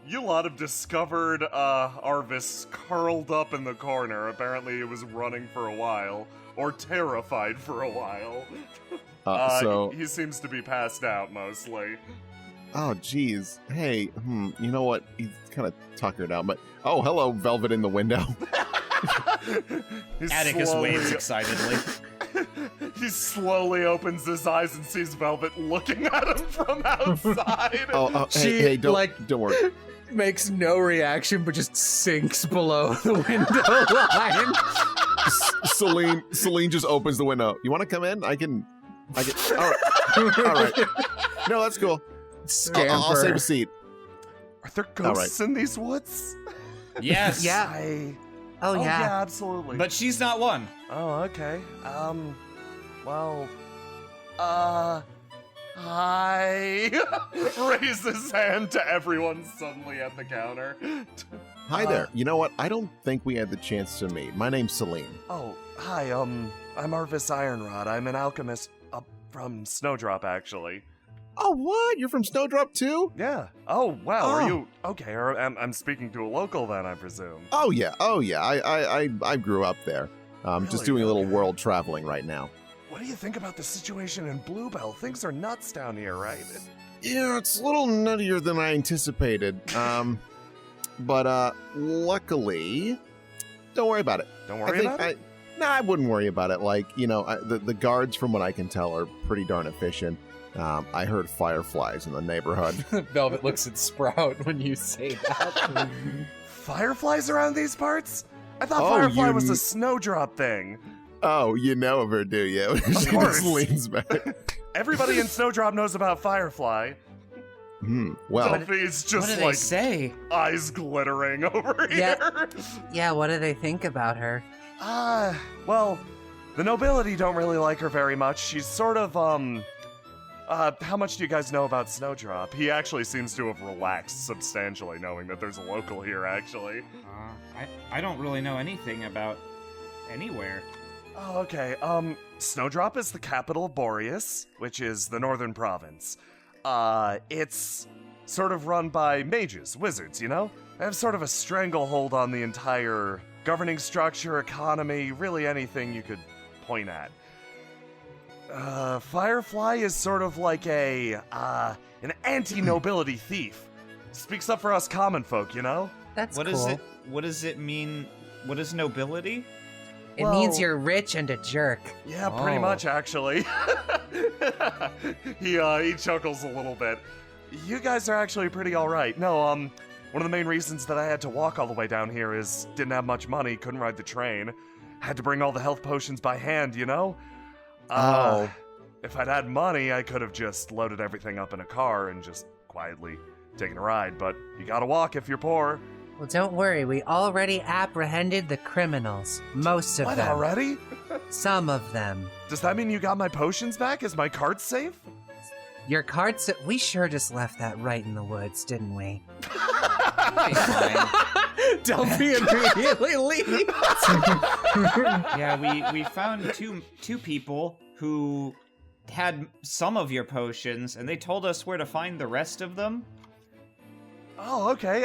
You lot have discovered Arvis curled up in the corner. Apparently it was running for a while, or terrified for a while. So he seems to be passed out mostly. Oh, geez. Hey, you know what? He's kind of tuckered out, but... Oh, hello, Velvet in the window. Atticus waves excitedly. He slowly opens his eyes and sees Velvet looking at him from outside. Hey, don't worry. Makes no reaction, but just sinks below the window line. Celine just opens the window. You want to come in? I can... All right. No, that's cool. Scamper. I'll save a seat. Are there ghosts in these woods? Yes. Yeah. Oh, yeah. Yeah, absolutely. But she's not one. Oh, okay. Well, hi. Raise his hand to everyone suddenly at the counter. Hi there. You know what? I don't think we had the chance to meet. My name's Celine. Oh, hi, I'm Arvis Ironrod. I'm an alchemist from Snowdrop, actually. Oh, what? You're from Snowdrop, too? Yeah. Oh, wow. Oh. Are you... Okay, I'm speaking to a local then, I presume. Oh, yeah. I grew up there. Really? Just doing a little Okay. world traveling right now. What do you think about the situation in Bluebell? Things are nuts down here, right? Yeah, it's a little nuttier than I anticipated. But luckily, don't worry about it. Don't worry about it? I wouldn't worry about it. Like, the guards, from what I can tell, are pretty darn efficient. I heard fireflies in the neighborhood. Velvet looks at Sprout when you say that. Fireflies around these parts? I thought Oh, Firefly you was a kn- Snowdrop thing. Oh, you know of her, do you? She course. just leans back. Everybody in Snowdrop knows about Firefly. Well, Sophie's What just do they like say? eyes glittering over here. Yeah, what do they think about her? Well, the nobility don't really like her very much. She's sort of, how much do you guys know about Snowdrop? He actually seems to have relaxed substantially, knowing that there's a local here, actually. I don't really know anything about anywhere. Oh, okay. Snowdrop is the capital of Boreas, which is the northern province. It's sort of run by mages, wizards, you know? They have sort of a stranglehold on the entire governing structure, economy, really anything you could point at. Firefly is sort of like an anti-nobility thief. Speaks up for us common folk, you know? That's What cool. is it? What does it mean? What is nobility? It Well- means you're rich and a jerk. Yeah, pretty Oh. much, actually. He chuckles a little bit. You guys are actually pretty alright. No, one of the main reasons that I had to walk all the way down here is didn't have much money, couldn't ride the train. Had to bring all the health potions by hand, you know? Oh. If I'd had money, I could have just loaded everything up in a car and just quietly taken a ride, but you gotta walk if you're poor. Well, don't worry. We already apprehended the criminals. Most of What, them. already? Some of them. Does that mean you got my potions back? Is my cart safe? Your carts... We sure just left that right in the woods, didn't we? Delphi immediately leaves. Yeah, we found two people who had some of your potions, and they told us where to find the rest of them. Oh, okay.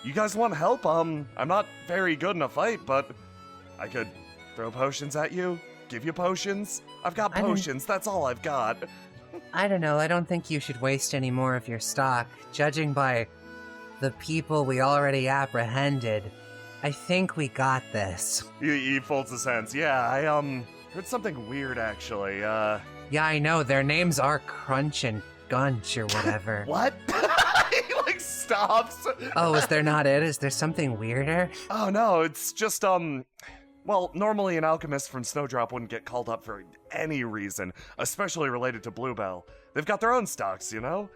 You guys want help? I'm not very good in a fight, but I could throw potions at you, give you potions. I've got I don't- potions, that's all I've got. I don't know. I don't think you should waste any more of your stock. Judging by the people we already apprehended, I think we got this. He folds his hands. Yeah, I, heard something weird, actually. Yeah, I know. Their names are Crunch and Gunch or whatever. What? He, like, stops. Oh, is there not it? Is there something weirder? Oh, no, it's just, well, normally an alchemist from Snowdrop wouldn't get called up for any reason, especially related to Bluebell. They've got their own stocks, you know?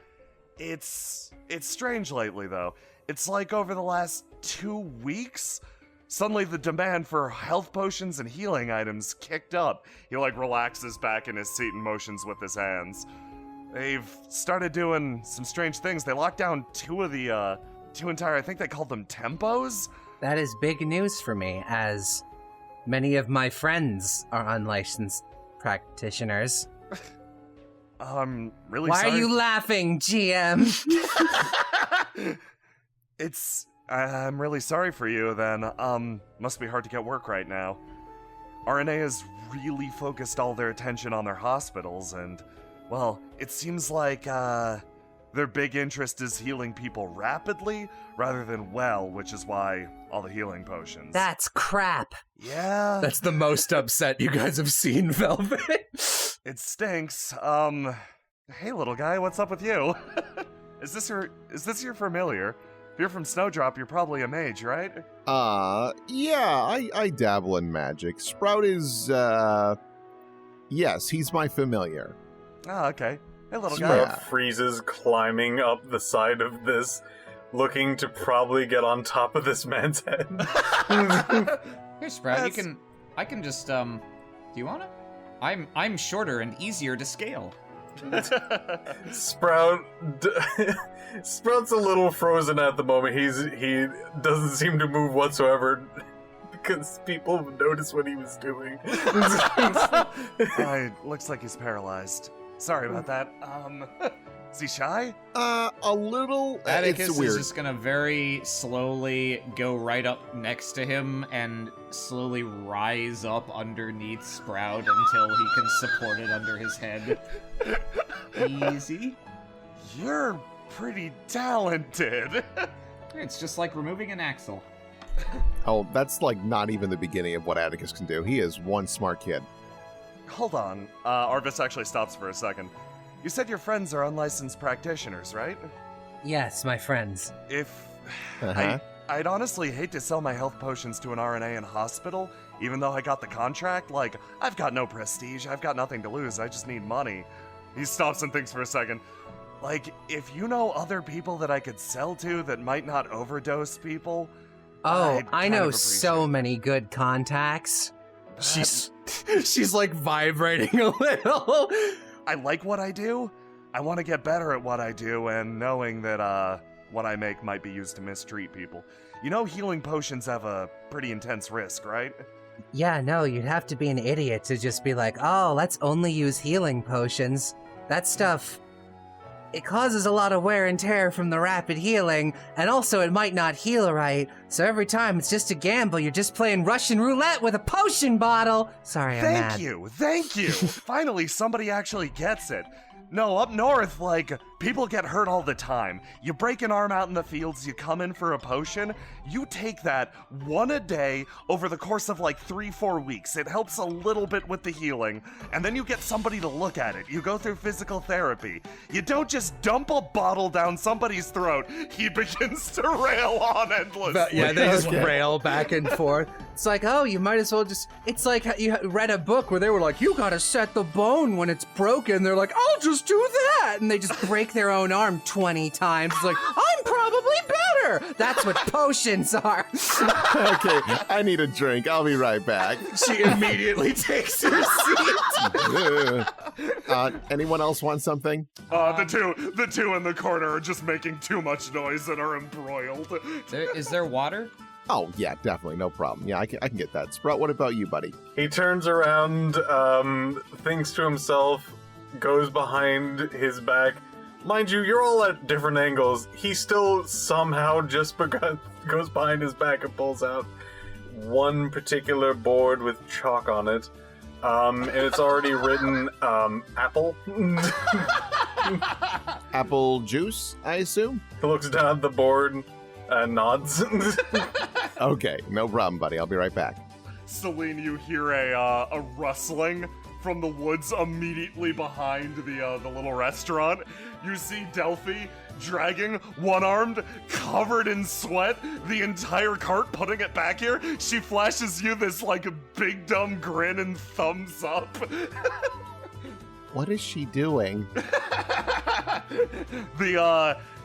It's strange lately, though. It's like over the last 2 weeks, suddenly the demand for health potions and healing items kicked up. He, like, relaxes back in his seat and motions with his hands. They've started doing some strange things. They locked down two entire, I think they called them tempos? That is big news for me, as many of my friends are unlicensed practitioners. I'm really Why sorry. are you laughing, GM? I'm really sorry for you then. Must be hard to get work right now. RNA has really focused all their attention on their hospitals, and, well, it seems like, their big interest is healing people rapidly rather than well, which is why all the healing potions. That's crap. Yeah. That's the most upset you guys have seen, Velvet. It stinks. Hey little guy, what's up with you? Is this your familiar? If you're from Snowdrop, you're probably a mage, right? Yeah, I dabble in magic. Sprout is, yes, he's my familiar. Oh, okay. Hey little guy. Yeah. Sprout freezes climbing up the side of this, looking to probably get on top of this man's head. Here, Sprout, That's- I can just, do you wanna? I'm shorter and easier to scale. Sprout's a little frozen at the moment. He doesn't seem to move whatsoever because people noticed what he was doing. Looks like he's paralyzed. Sorry about that. Is he shy? A little. Atticus It's is weird. just gonna very slowly go right up next to him and slowly rise up underneath Sprout until he can support it under his head. Easy. You're pretty talented. It's just like removing an axle. Oh, that's like not even the beginning of what Atticus can do. He is one smart kid. Hold on. Arvis actually stops for a second. You said your friends are unlicensed practitioners, right? Yes, my friends. If... Uh-huh. I'd honestly hate to sell my health potions to an RNA in a hospital, even though I got the contract. Like, I've got no prestige, I've got nothing to lose, I just need money. He stops and thinks for a second. Like, if you know other people that I could sell to that might not overdose people... Oh, I'd I kind know of so appreciate many good contacts. She's like vibrating a little. I like what I do. I want to get better at what I do, and knowing that, what I make might be used to mistreat people. You know healing potions have a pretty intense risk, right? Yeah, no, you'd have to be an idiot to just be like, oh, let's only use healing potions. That stuff, it causes a lot of wear and tear from the rapid healing, and also it might not heal right, so every time it's just a gamble. You're just playing Russian roulette with a potion bottle. Sorry, I'm mad. Thank you! Finally, somebody actually gets it. No, up north, like, people get hurt all the time. You break an arm out in the fields, you come in for a potion, you take that one a day over the course of like 3-4 weeks. It helps a little bit with the healing, and then you get somebody to look at it. You go through physical therapy. You don't just dump a bottle down somebody's throat. He begins to rail on endlessly. But yeah, they just Okay. rail back and forth. It's like, oh, you might as well just... It's like you read a book where they were like, you gotta set the bone when it's broken. They're like, I'll just do that. And they just break their own arm 20 times. It's like, I'm probably better. That's what potions are. Okay, I need a drink. I'll be right back. She immediately takes her seat. Anyone else want something? The two in the corner are just making too much noise and are embroiled. Is there water? Oh, yeah, definitely. No problem. Yeah, I can get that. Sprout, what about you, buddy? He turns around, thinks to himself, goes behind his back. Mind you, you're all at different angles. He still somehow just goes behind his back and pulls out one particular board with chalk on it. And it's already written, apple. Apple juice, I assume? He looks down at the board and nods. Okay, no problem, buddy. I'll be right back. Celine, you hear a rustling from the woods immediately behind the little restaurant. You see Delphi dragging, one-armed, covered in sweat, the entire cart, putting it back here. She flashes you this, like, big dumb grin and thumbs up. What is she doing?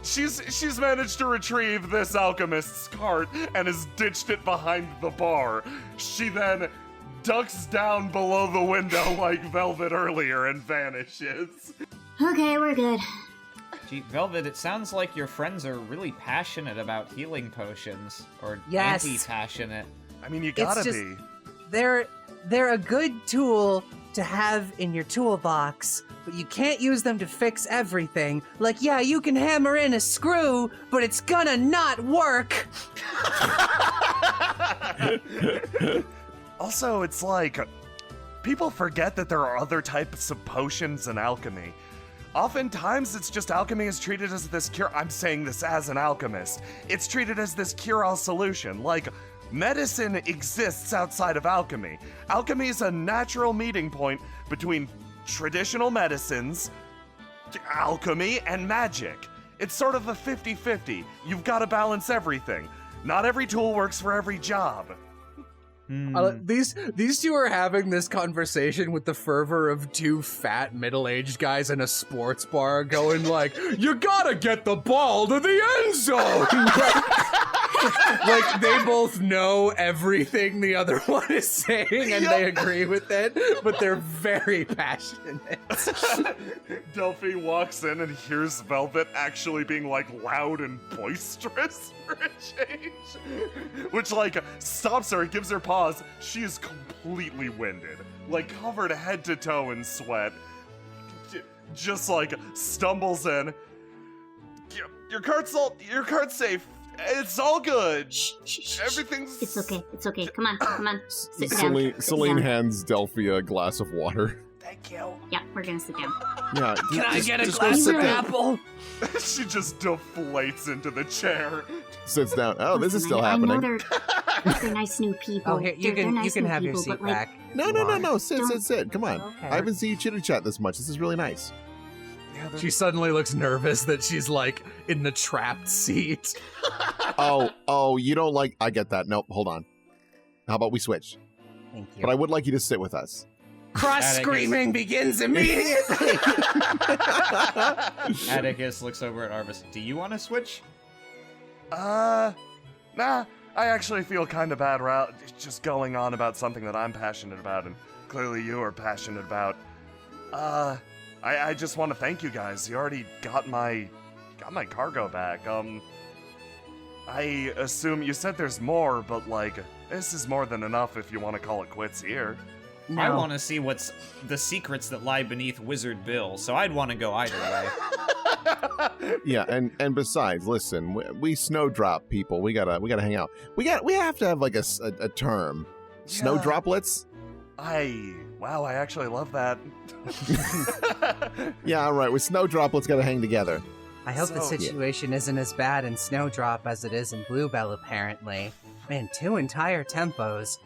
She's managed to retrieve this alchemist's cart and has ditched it behind the bar. She then ducks down below the window like Velvet earlier and vanishes. Okay, we're good. Gee, Velvet, it sounds like your friends are really passionate about healing potions, or Yes. anti-passionate. I mean, you gotta just- be. They're a good tool to have in your toolbox, but you can't use them to fix everything. Like, yeah, you can hammer in a screw, but it's gonna not work. Also, it's like, people forget that there are other types of potions in alchemy. Oftentimes, it's just alchemy is treated as this cure. I'm saying this as an alchemist. It's treated as this cure-all solution. Like, medicine exists outside of alchemy. Alchemy is a natural meeting point between traditional medicines, alchemy, and magic. It's sort of a 50-50. You've got to balance everything. Not every tool works for every job. These two are having this conversation with the fervor of two fat middle-aged guys in a sports bar going like, you gotta get the ball to the end zone! Like, they both know everything the other one is saying and they agree with it, but they're very passionate. Delphi walks in and hears Velvet actually being like loud and boisterous for a change. Which like stops her, gives her pause. She is completely winded, like covered head to toe in sweat. Just like stumbles in. Your cart's safe. It's all good. Shh. Everything's... It's okay. Come on. Sit down. Celine hands Delphi a glass of water. Thank you. Yeah, we're gonna sit down. Yeah. Can I get a just glass go of sit down. apple? She just deflates into the chair. Sits down. Oh, this is Listen, still I know happening. they're nice new people. Oh, here, you They're can nice new have your people, seat but, like, back. No. Sit. Come on. Okay. I haven't seen you chitter chat this much. This is really nice. She suddenly looks nervous that she's like in the trapped seat. Oh, you don't like... I get that. Nope, hold on. How about we switch? Thank you. But I would like you to sit with us. Cross screaming begins immediately. Atticus looks over at Arvis. Do you want to switch? Nah. I actually feel kind of bad just going on about something that I'm passionate about, and clearly you are passionate about. I just want to thank you guys. You already got my cargo back. I assume you said there's more, but like, this is more than enough if you want to call it quits here. No. I want to see what's the secrets that lie beneath Wizard Bill, so I'd want to go either way. Yeah, and besides, listen, we snowdrop people. We gotta hang out. We have to have like a term. Snow Yeah. droplets. Wow, I actually love that. Yeah, all right. With snow droplets, gotta hang together. I hope the So- situation isn't as bad in Snowdrop as it is in Bluebell, apparently. Man, 2 entire tempos.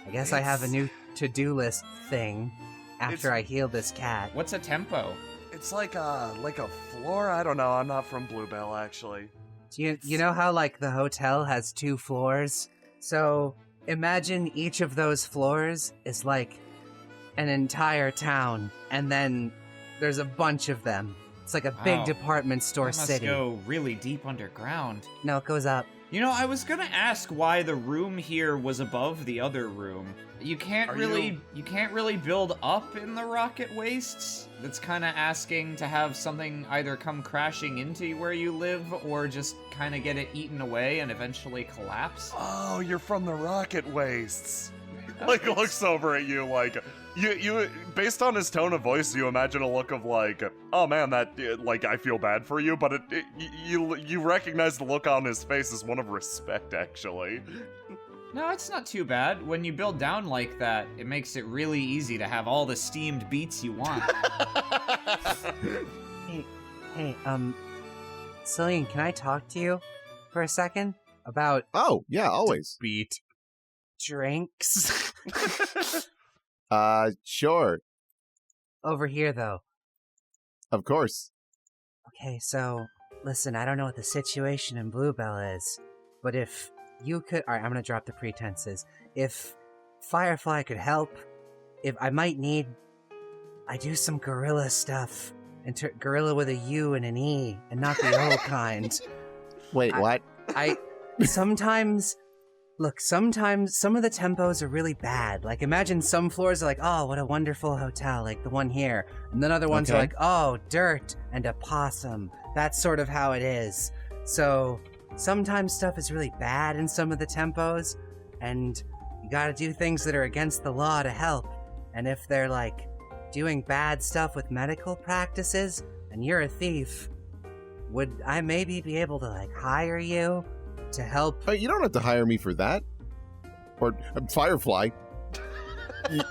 I guess I have a new to-do list thing after I heal this cat. What's a tempo? It's like a floor. I don't know. I'm not from Bluebell, actually. Do you know how, like, the hotel has 2 floors? So, imagine each of those floors is like an entire town, and then there's a bunch of them. It's like a big Wow. department store That must city. go really deep underground. No, it goes up. You know, I was gonna ask why the room here was above the other room. You can't really build up in the rocket wastes. That's kind of asking to have something either come crashing into where you live or just kind of get it eaten away and eventually collapse. Oh, you're from the rocket wastes. Like, looks over at you like, you based on his tone of voice, you imagine a look of like, oh man, that, like, I feel bad for you, but you recognize the look on his face as one of respect, actually. No, it's not too bad. When you build down like that, it makes it really easy to have all the steamed beats you want. Hey, Celine, can I talk to you for a second about Oh, yeah, always. Beat. drinks? Sure, Over here, though. of course. Okay, so, listen, I don't know what the situation in Bluebell is, but if you could... Alright, I'm gonna drop the pretenses. If Firefly could help, if I might need... I do some gorilla stuff. Gorilla with a U and an E, and not the O kind. Wait, what? Sometimes some of the tempos are really bad. Like, imagine some floors are like, oh, what a wonderful hotel, like the one here. And then other ones are Okay. like, oh, dirt and a possum. That's sort of how it is. So, sometimes stuff is really bad in some of the tempos, and you gotta do things that are against the law to help. And if they're like doing bad stuff with medical practices and you're a thief, would I maybe be able to like hire you to help? You don't have to hire me for that. Or Firefly. You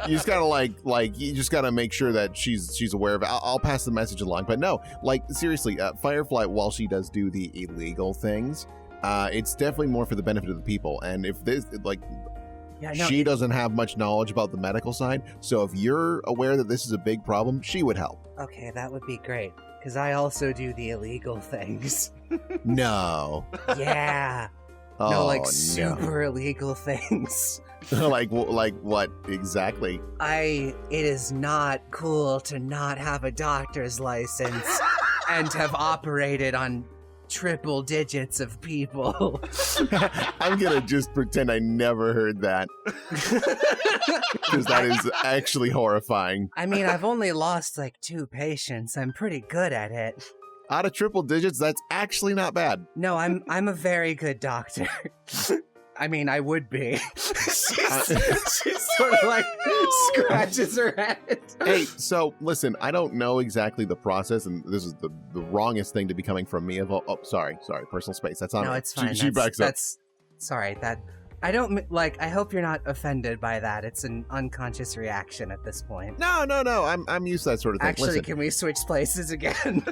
just gotta make sure that she's aware of it. I'll pass the message along. But no, like seriously, Firefly, while she does do the illegal things, it's definitely more for the benefit of the people. And if this she doesn't have much knowledge about the medical side, so if you're aware that this is a big problem, she would help. Okay, that would be great. Because I also do the illegal things. No. Yeah. Super illegal things. like what exactly? It is not cool to not have a doctor's license and have operated on triple digits of people. I'm gonna just pretend I never heard that. Because that is actually horrifying. I mean, I've only lost like 2 patients. I'm pretty good at it. Out of triple digits, that's actually not bad. No, I'm a very good doctor. I mean, I would be. She sort of like scratches her head. Hey, so listen, I don't know exactly the process, and this is the wrongest thing to be coming from me. Sorry, personal space. That's on. No, it's fine. She backs up. Sorry. I don't like. I hope you're not offended by that. It's an unconscious reaction at this point. No. I'm used to that sort of thing. Actually, listen. Can we switch places again?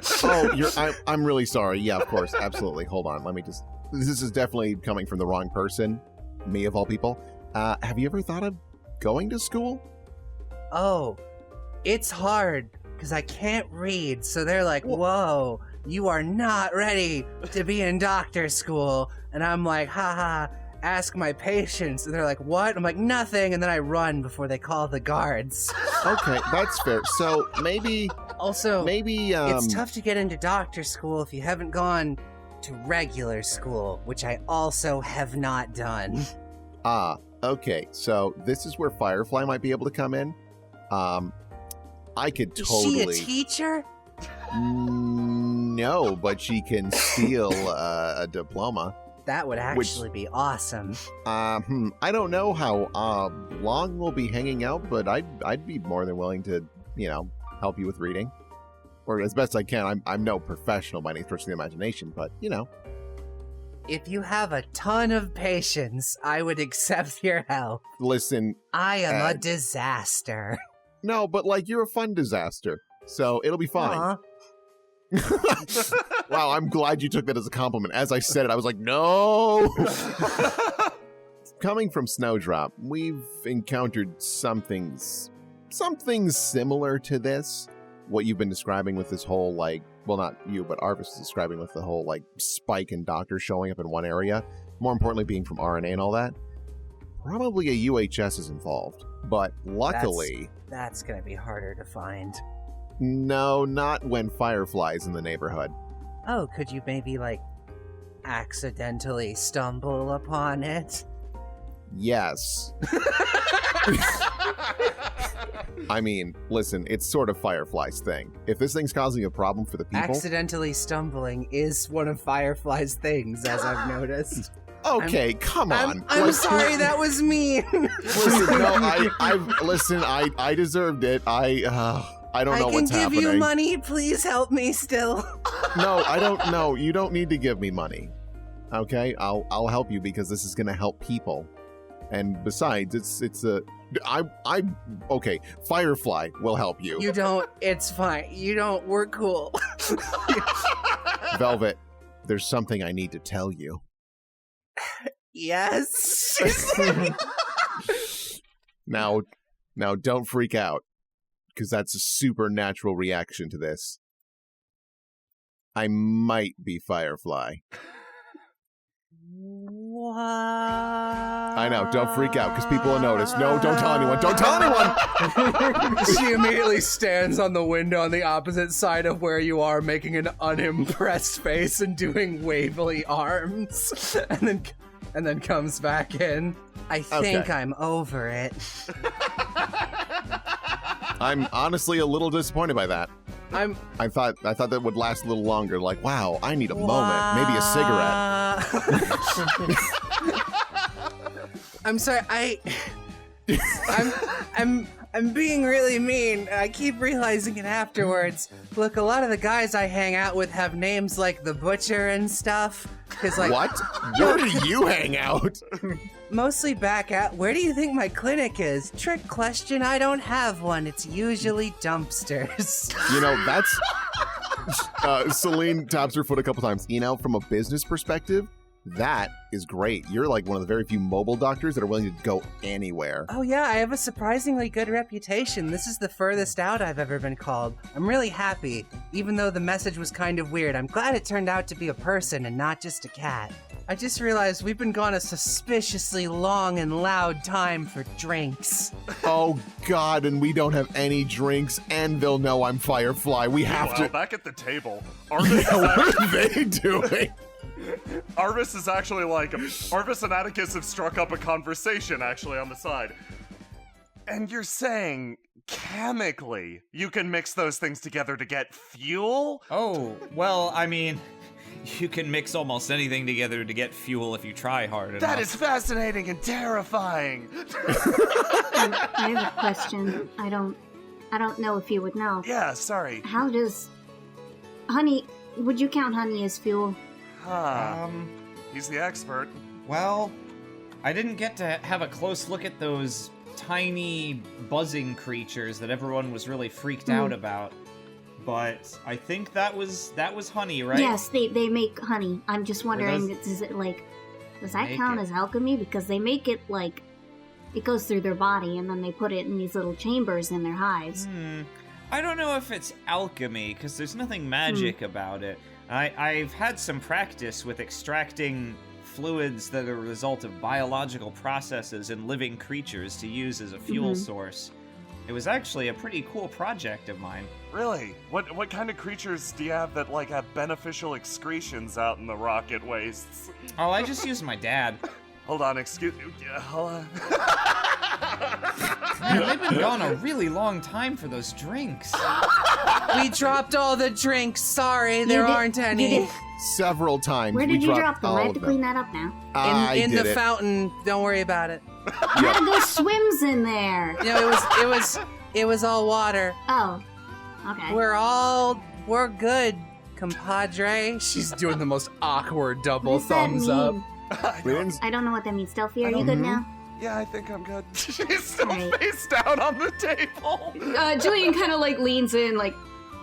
I'm really sorry. Yeah, of course, absolutely. Hold on. Let me just. This is definitely coming from the wrong person. Me of all people. Have you ever thought of going to school? Oh, it's hard because I can't read. So they're like, "Whoa, you are not ready to be in doctor school," and I'm like, "Haha." Ask my patients, and they're like, "What?" I'm like, "Nothing," and then I run before they call the guards. Okay, that's fair. So maybe it's tough to get into doctor school if you haven't gone to regular school, which I also have not done. Okay. So this is where Firefly might be able to come in. I could totally. Is she a teacher? No, but she can steal a diploma. That would actually be awesome. I don't know how long we'll be hanging out, but I'd be more than willing to, help you with reading, or as best I can. I'm no professional by any stretch of the imagination, but If you have a ton of patience, I would accept your help. Listen, I am a disaster. No, but you're a fun disaster, so it'll be fine. Aww. Wow, I'm glad you took that as a compliment. As I said it, I was like, no! Coming from Snowdrop, we've encountered something similar to this. What you've been describing with this whole, not you, but Arvis is describing with the whole, spike in doctors showing up in one area. More importantly, being from RNA and all that. Probably a UHS is involved. But luckily... That's gonna be harder to find. No, not when Firefly's in the neighborhood. Oh, could you maybe, accidentally stumble upon it? Yes. I mean, listen, it's sort of Firefly's thing. If this thing's causing a problem for the people... Accidentally stumbling is one of Firefly's things, as I've noticed. Okay, come on. I'm sorry, that was mean. Listen, no, I deserved it. I don't know what's happening. I can give you money. Please help me still. No, I don't know. You don't need to give me money. Okay? I'll help you because this is going to help people. And besides, okay, Firefly will help you. You don't. It's fine. You don't. We're cool. Velvet, there's something I need to tell you. Yes. Now don't freak out. Because that's a supernatural reaction to this. I might be Firefly. What? I know, don't freak out, because people will notice. No, don't tell anyone. Don't tell anyone! She immediately stands on the window on the opposite side of where you are, making an unimpressed face and doing wavily arms, and then comes back in. I think I'm over it. I'm honestly a little disappointed by that. I thought that would last a little longer. Wow, I need a moment. Maybe a cigarette. I'm sorry, I'm being really mean. I keep realizing it afterwards. Look, a lot of the guys I hang out with have names like the Butcher and stuff. Cause like, What? Where do you hang out? mostly back at. Where do you think my clinic is? Trick question. I don't have one. It's usually dumpsters. You know, that's... Celine taps her foot a couple times. You know, from a business perspective, that is great. You're like one of the very few mobile doctors that are willing to go anywhere. Oh yeah, I have a surprisingly good reputation. This is the furthest out I've ever been called. I'm really happy, even though the message was kind of weird. I'm glad it turned out to be a person and not just a cat. I just realized we've been gone a suspiciously long and loud time for drinks. Oh God, and we don't have any drinks, and they'll know I'm Firefly. We have Meanwhile, to... back at the table, Arvis, Yeah, what are they doing? Arvis is actually like, Arvis and Atticus have struck up a conversation actually on the side. And you're saying, chemically, you can mix those things together to get fuel? Oh, well, I mean, you can mix almost anything together to get fuel if you try hard enough. That is fascinating and terrifying. I have a question. I don't know if you would know. Yeah, sorry. How does honey? Would you count honey as fuel? Huh. He's the expert. Well, I didn't get to have a close look at those tiny buzzing creatures that everyone was really freaked out about. But I think that was honey, right? Yes, they make honey. I'm just wondering, does that count as alchemy? Because they make it like it goes through their body, and then they put it in these little chambers in their hives. I don't know if it's alchemy, because there's nothing magic about it. I've had some practice with extracting fluids that are a result of biological processes in living creatures to use as a fuel source. It was actually a pretty cool project of mine. Really? What kind of creatures do you have that like have beneficial excretions out in the rocket wastes? Oh, I just used my dad. Hold on, excuse me. Hold on. Man, they've been gone a really long time for those drinks. We dropped all the drinks. Sorry, there aren't any. Several times. Where we did you dropped drop them? all I have of to them. clean that up now. In did the it. fountain. Don't worry about it. There's swims in there. You know, it was all water. Oh, okay. We're good, compadre. She's doing the most awkward double What does that thumbs up. mean? We didn't... I don't know what that means. Stealthy, are you good now? Yeah, I think I'm good. She's still Right. face down on the table. Julian kind of like leans in, like,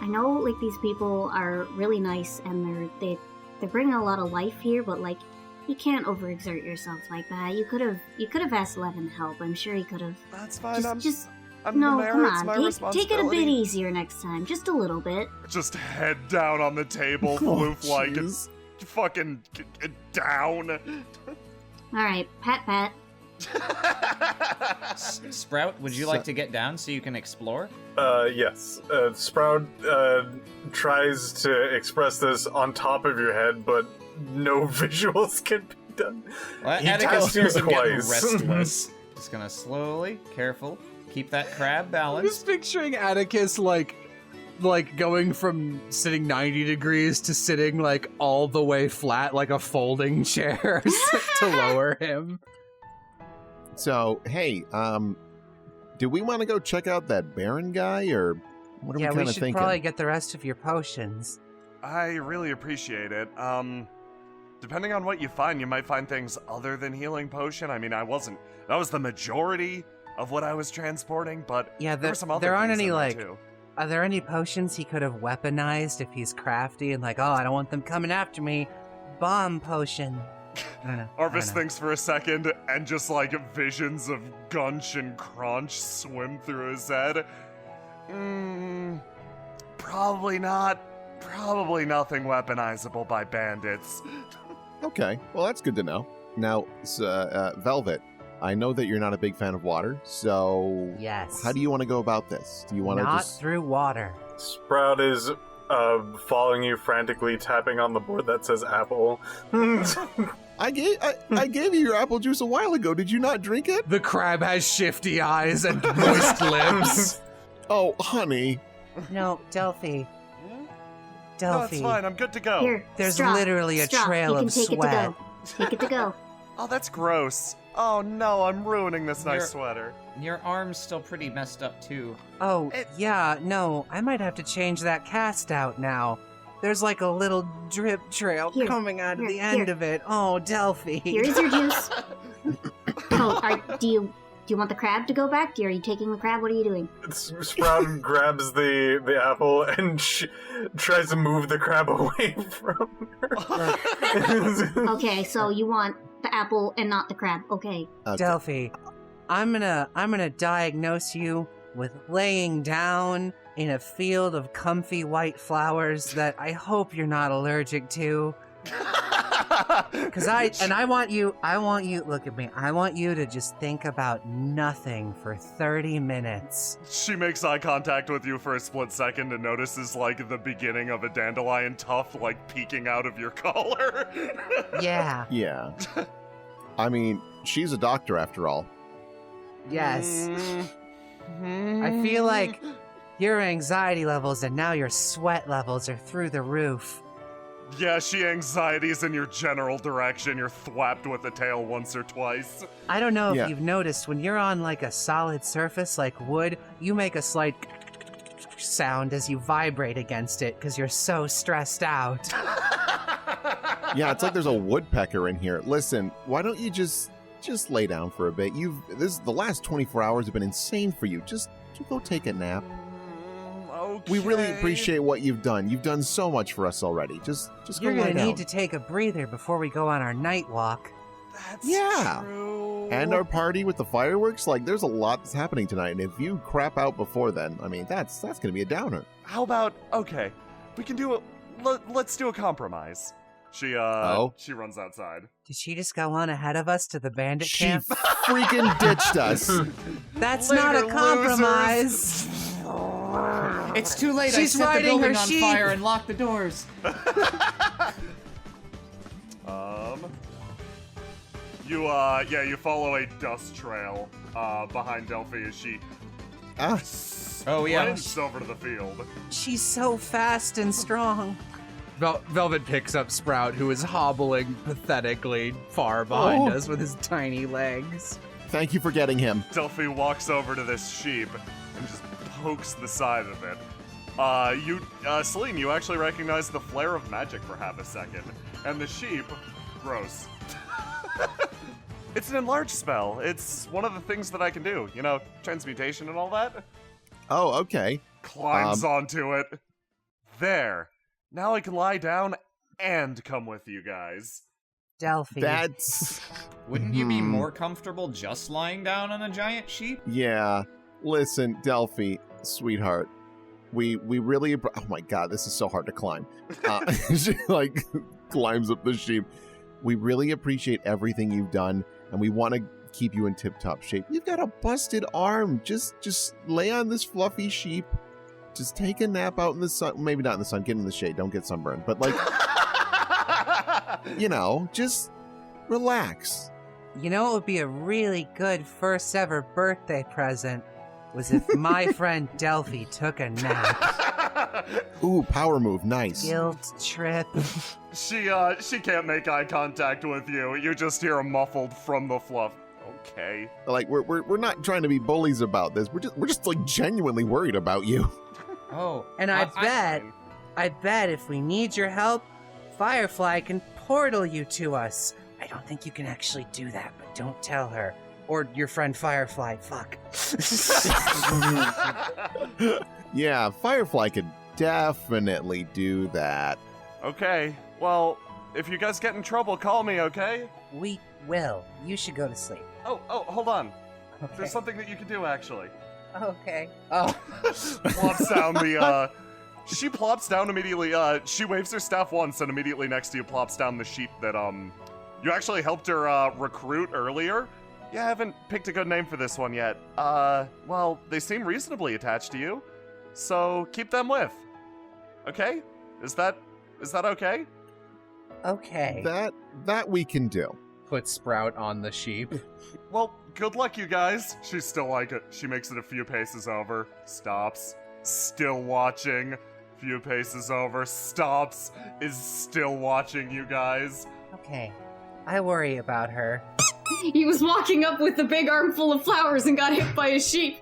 I know like these people are really nice and they bring a lot of life here, but like you can't overexert yourself like that. You could have asked Levin help. I'm sure he could have. That's fine. I'm no, no, the mayor, come it's on. my Take it a responsibility. bit easier next time, just a little bit. Just head down on the table, floof like it's fucking down. All right, pat. Sprout, would you like to get down so you can explore? Yes. Sprout tries to express this on top of your head, but no visuals can be done. Well, He Atticus tapped you seems to be getting twice. restless. Just gonna slowly, careful, keep that crab I'm balanced. just picturing Atticus like going from sitting 90 degrees to sitting like all the way flat like a folding chair to lower him. So, hey, do we want to go check out that Baron guy, or what are Yeah, we we kind of should thinking? probably get the rest of your potions. I really appreciate it. Depending on what you find, you might find things other than healing potion. I mean, that was the majority of what I was transporting, but Yeah, there were some other there aren't things any in there, like. too. Are there any potions he could have weaponized if he's crafty and like, oh, I don't want them coming after me? Bomb potion. I don't know. Arvis thinks for a second, and just like visions of Gunch and Crunch swim through his head. Probably not. Probably nothing weaponizable by bandits. Okay, well, that's good to know. Now, Velvet, I know that you're not a big fan of water, so Yes. how do you want to go about this? Do you want to Not just... through water. Sprout is following you frantically, tapping on the board that says apple. I gave you your apple juice a while ago. Did you not drink it? The crab has shifty eyes and moist lips. Oh, honey. No, Delphi. No, it's fine. I'm good to go. Here, There's straw, literally a straw. trail you can of take sweat. It to go. Take it to go. Oh, that's gross. Oh no, I'm ruining this nice You're- sweater. Your arm's still pretty messed up too. Oh, It- yeah, no, I might have to change that cast out now. There's like a little drip trail Here, coming out of here, the end here. of it. Oh, Delphi. Here's your juice. Do you want the crab to go back? Are you taking the crab? What are you doing? Sprout grabs the apple and tries to move the crab away from her. Okay, so you want the apple and not the crab. Okay. Delphi, I'm gonna diagnose you with laying down in a field of comfy white flowers that I hope you're not allergic to. Cause I want you, look at me, I want you to just think about nothing for 30 minutes. She makes eye contact with you for a split second and notices like the beginning of a dandelion tuft like peeking out of your collar. Yeah, Yeah. I mean, she's a doctor after all. yes. I feel like your anxiety levels and now your sweat levels are through the roof. Yeah, she anxieties in your general direction. You're thwapped with the tail once or twice. I don't know if Yeah. you've noticed, when you're on like a solid surface like wood, you make a slight sound as you vibrate against it because you're so stressed out. Yeah, it's like there's a woodpecker in here. Listen, why don't you just lay down for a bit? The last 24 hours have been insane for you. Just go take a nap. Okay. We really appreciate what you've done. You've done so much for us already. Just You're go lie gonna down. need to take a breather before we go on our night walk. That's Yeah. true. And our party with the fireworks, like there's a lot that's happening tonight, and if you crap out before then, I mean that's gonna be a downer. How about okay? We can do let's do a compromise. She she runs outside. Did she just go on ahead of us to the bandit She camp? freaking ditched us. That's Later, not a compromise. It's too late. She's I set the riding her building on sheep. fire and locked the doors. You follow a dust trail behind Delphi as she Ah, Oh, yeah. sprints over to the field. She's so fast and strong. Velvet picks up Sprout, who is hobbling pathetically far behind Oh. us with his tiny legs. thank you for getting him. Delphi walks over to this sheep and just pokes the side of it. Celine, you actually recognize the flare of magic for half a second. And the sheep, gross. It's an enlarge spell. It's one of the things that I can do. You know, transmutation and all that. Oh, okay. Climbs onto it. There. Now I can lie down and come with you guys. Delphi. That's Wouldn't you be more comfortable just lying down on a giant sheep? yeah. Listen, Delphi, sweetheart, we really oh my god, this is so hard to climb. She like climbs up the sheep. We really appreciate everything you've done, and we want to keep you in tip-top shape. You've got a busted arm. Just lay on this fluffy sheep. Just take a nap out in the sun. Maybe not in the sun. Get in the shade. Don't get sunburned. But like, you know, just relax. You know what would be a really good first ever birthday present was if my friend Delphi took a nap. Ooh, power move. Nice. Guilt trip. She can't make eye contact with you. You just hear a muffled from the fluff. Okay. Like we're not trying to be bullies about this. We're just like genuinely worried about you. Oh. And I bet if we need your help, Firefly can portal you to us. I don't think you can actually do that, but don't tell her. Or your friend Firefly. Fuck. Yeah, Firefly could definitely do that. Okay. Well, if you guys get in trouble, call me, okay? We will. You should go to sleep. Oh, hold on. Okay. There's something that you can do, actually. Okay. Oh. Plops down the, She plops down immediately, she waves her staff once, and immediately next to you plops down the sheep that, you actually helped her, recruit earlier. Yeah, I haven't picked a good name for this one yet. Well, they seem reasonably attached to you, so keep them with. Okay? Is that okay? Okay. That we can do. Put Sprout on the sheep. Well, good luck, you guys. She's still like it. She makes it a few paces over, stops, still watching. Few paces over, stops, is still watching you guys. Okay. I worry about her. He was walking up with a big armful of flowers and got hit by a sheep.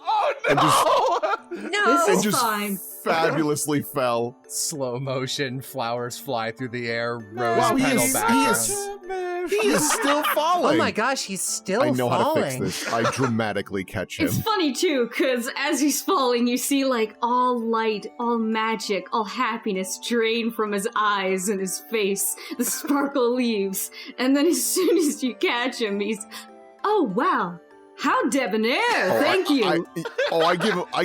Oh no! This And is just fine. fabulously fell. Slow motion, flowers fly through the air, rose Wow, petal background. he is still falling. Oh my gosh, he's still I know falling. how to fix this. I dramatically catch him. It's funny too, because as he's falling, you see like all light, all magic, all happiness drain from his eyes and his face. The sparkle leaves, and then as soon as you catch him, he's, oh wow, how debonair! Thank you. I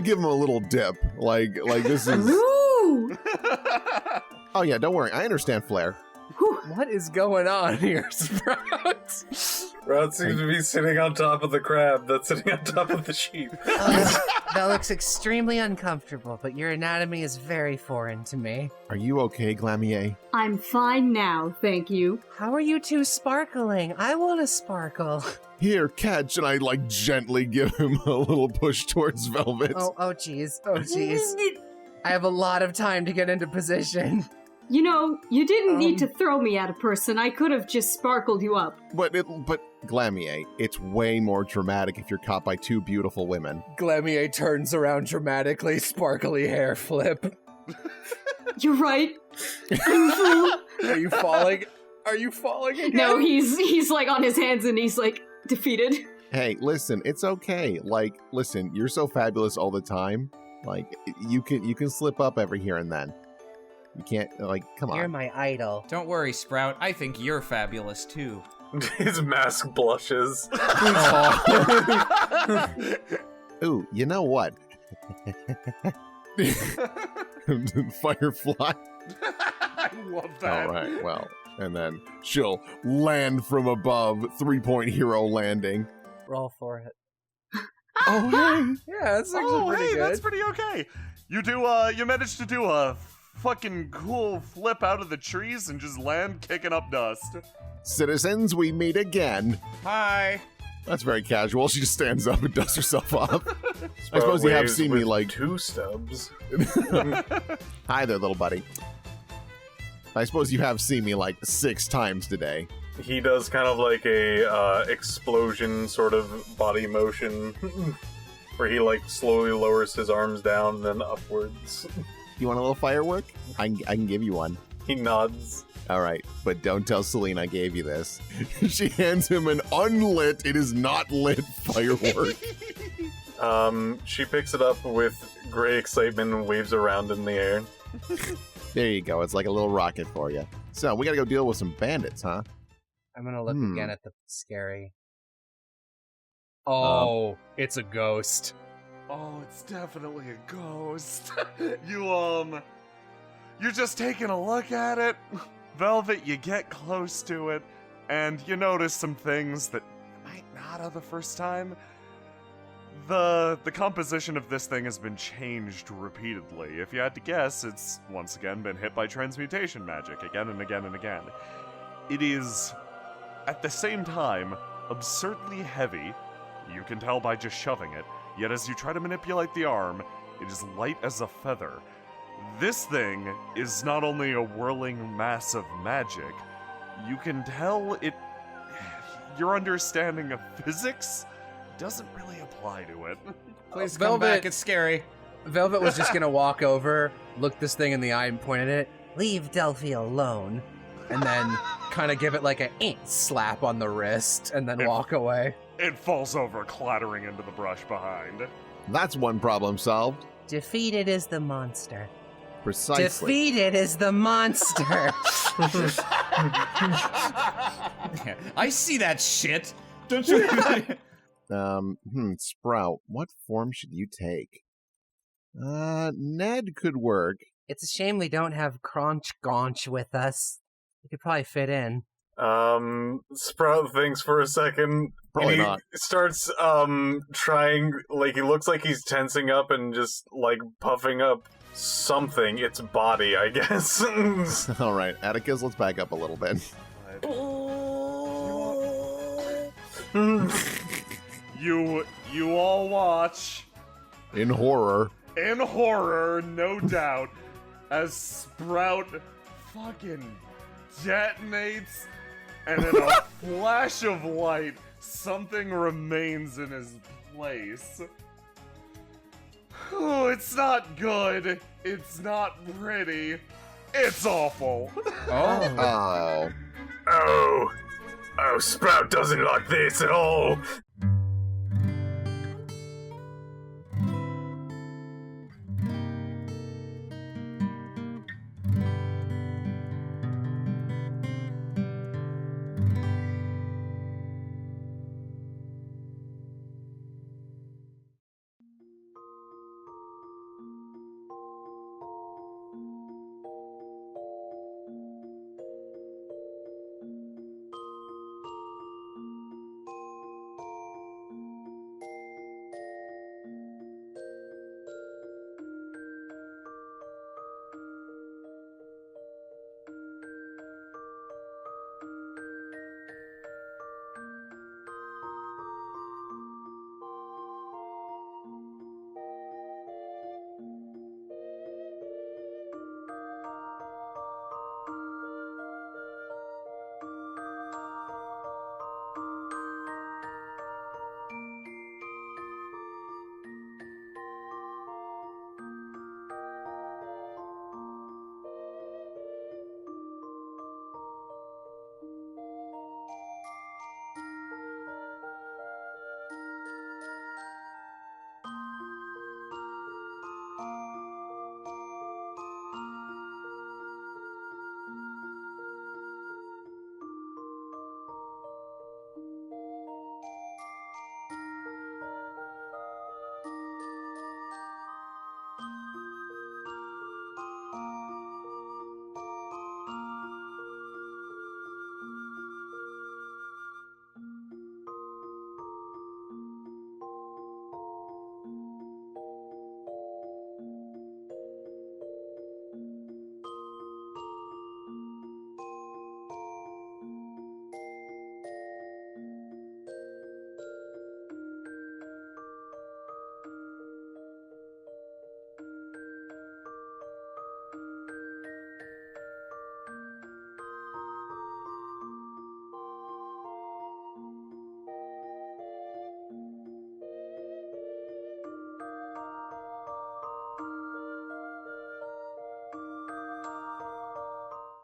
give him a little dip. Like this is. Ooh. Oh yeah, don't worry. I understand Flair. What is going on here, Sprout? Rod seems to be sitting on top of the crab that's sitting on top of the sheep. That looks extremely uncomfortable, but your anatomy is very foreign to me. Are you okay, Glamier? I'm fine now, thank you. How are you two sparkling? I want to sparkle. Here, catch, and I like gently give him a little push towards Velvet. Oh jeez. Oh jeez. I have a lot of time to get into position. You know, you didn't need to throw me at a person. I could have just sparkled you up. But Glamier, it's way more dramatic if you're caught by two beautiful women. Glamier turns around dramatically, sparkly hair flip. You're right. Are you falling? Are you falling again? No, he's like on his hands and he's like defeated. Hey, listen, it's okay. Like, listen, you're so fabulous all the time. Like, you can slip up every here and then. You can't, like, come You're on. my idol. Don't worry, Sprout. I think you're fabulous too. His mask blushes. Ooh, you know what? Firefly. I love that. All right, well, and then she'll land from above, 3-point hero landing. Roll for it. Oh, hey. Yeah, that's actually Oh, pretty hey, good. that's pretty okay. You managed to do a fucking cool flip out of the trees and just land kicking up dust. Citizens, we meet again. Hi. That's very casual. She just stands up and dusts herself off. I Sprout suppose you have waves seen me with like... 2 stubs. Hi there, little buddy. I suppose you have seen me like 6 times today. He does kind of like a explosion sort of body motion where he like slowly lowers his arms down and then upwards. You want a little firework? I can give you one. He nods. All right, but don't tell Celine I gave you this. She hands him an unlit, it is not lit firework. She picks it up with great excitement and waves around in the air. There you go. It's like a little rocket for you. So we gotta go deal with some bandits, huh? I'm gonna look again at the scary. Oh, it's a ghost. Oh, it's definitely a ghost. You're just taking a look at it. Velvet, you get close to it, and you notice some things that you might not have the first time. The composition of this thing has been changed repeatedly. If you had to guess, it's once again been hit by transmutation magic again and again and again. It is, at the same time, absurdly heavy. You can tell by just shoving it. Yet as you try to manipulate the arm, it is light as a feather. This thing is not only a whirling mass of magic, you can tell your understanding of physics doesn't really apply to it. Please come Velvet- back. It's scary. Velvet was just gonna walk over, look this thing in the eye, and point at it, Leave Delphi alone. and then kind of give it like a slap on the wrist, and then walk away. It falls over, clattering into the brush behind. That's one problem solved. Defeated is the monster. Precisely. Defeated is the monster. I see that shit. Don't you? Sprout, what form should you take? Ned could work. It's a shame we don't have Crunch Gaunch with us. We could probably fit in. Sprout thinks for a second. Probably and he not. starts, trying, like, he looks like he's tensing up and just, like, puffing up something. Its body, I guess. All right, Atticus, let's back up a little bit. You all watch. In horror. In horror, no doubt, as Sprout fucking detonates and in a flash of light, something remains in his place. Oh, it's not good. It's not pretty. It's awful. Oh. Oh, Sprout doesn't like this at all.